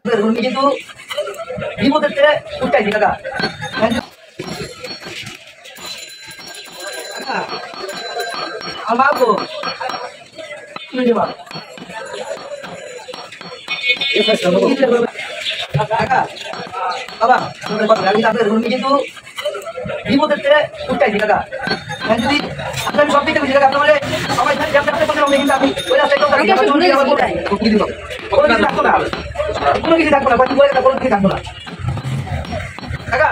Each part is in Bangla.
কিন্তু বিপদের থেকে উঠটাই দাদা আমাকে বাবা কিন্তু বিপদের থেকে উঠটাই দাদা যদি আপনার সব দিকে বুঝে আপনার সবাই কিন্তু আমি ওই রাস্তায় কোনো কিছু থাকবো না কোনো কিছু থাকবো না টাকা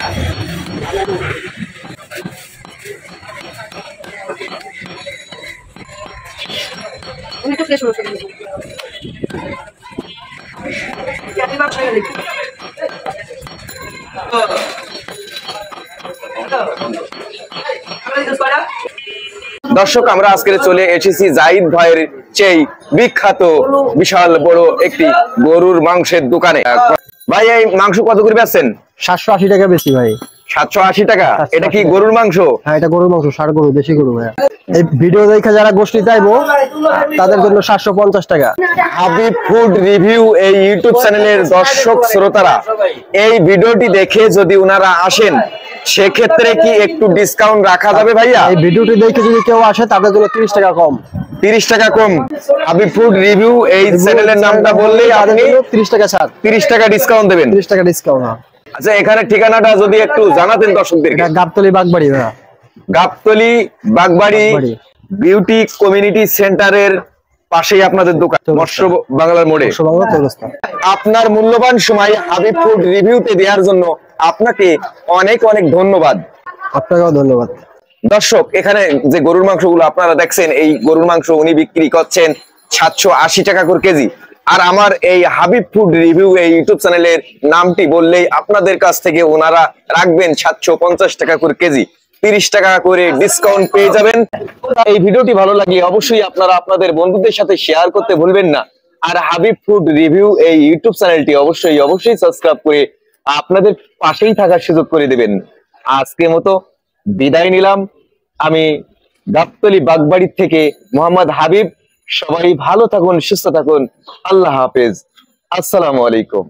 দর্শক, আমরা আজকে চলে এসেছি জাহিদ ভাইয়ের সেই বিখ্যাত বিশাল বড় একটি গরুর মাংসের দোকানে। ভাই, এই মাংস কত করে বেচছেন? 780 টাকা বেশি ভাই। 780 টাকা? এটা কি গরুর মাংস? হ্যাঁ, এটা গরুর মাংস, ষাঁড় গরু, দেশি গরু ভাই। এই ভিডিও দেখে যারা গোষ্ঠী চাইবো তাদের জন্য 750 টাকা। হাবিব ফুড রিভিউ এই ইউটিউব চ্যানেলের দর্শক শ্রোতারা এই ভিডিওটি দেখে যদি ওনারা আসেন সেক্ষেত্রে কি একটু ডিসকাউন্ট রাখা যাবে ভাইয়া? এই ভিডিওটি দেখে যদি কেউ আসে তাদের জন্য 30 টাকা কম। 30 টাকা কম। হাবিব ফুড রিভিউ এই চ্যানেলের নামটা বললেই আপনি 30 টাকা ছাড়, 30 টাকা ডিসকাউন্ট দেবেন। 30 টাকা ডিসকাউন্ট। আচ্ছা, এখানে ঠিকানাটা যদি একটু জানাতেন দর্শকদেরকে। গাবতলী বাগবাড়ি ভাইয়া। গাবতলী বাগবাড়ি বিউটি কমিউনিটি সেন্টারের পাশেই আপনাদের দোকান, মৎস্য বাংলার মোড়ে। আপনার মূল্যবান সময় হাবিব ফুড রিভিউতে দেওয়ার জন্য আপনাকে অনেক অনেক ধন্যবাদ। আপনাকেও ধন্যবাদ। দর্শক, এখানে যে গরুর মাংসগুলো আপনারা দেখছেন, এই গরুর মাংস উনি বিক্রি করছেন 780 টাকা করে কেজি। আর আমার এই হাবিব ফুড রিভিউ এই ইউটিউব চ্যানেলের নামটি বললেই আপনাদের কাছ থেকে ওনারা রাখবেন 750 টাকা করে কেজি। 30 টাকা করে ডিসকাউন্ট পেয়ে যাবেন। এই ভিডিওটি ভালো লাগলে অবশ্যই আপনারা আপনাদের বন্ধুদের সাথে শেয়ার করতে ভুলবেন না। আর হাবিব ফুড রিভিউ এই ইউটিউব চ্যানেলটি অবশ্যই সাবস্ক্রাইব করে আপনাদের পাশেই থাকার সুযোগ করে দেবেন। আজকের মতো বিদায় নিলাম। আমি গাবতলী বাগবাড়ি থেকে মোহাম্মদ হাবিব। সবাই ভালো থাকুন, সুস্থ থাকুন। আল্লাহ হাফেজ। আসসালামু আলাইকুম।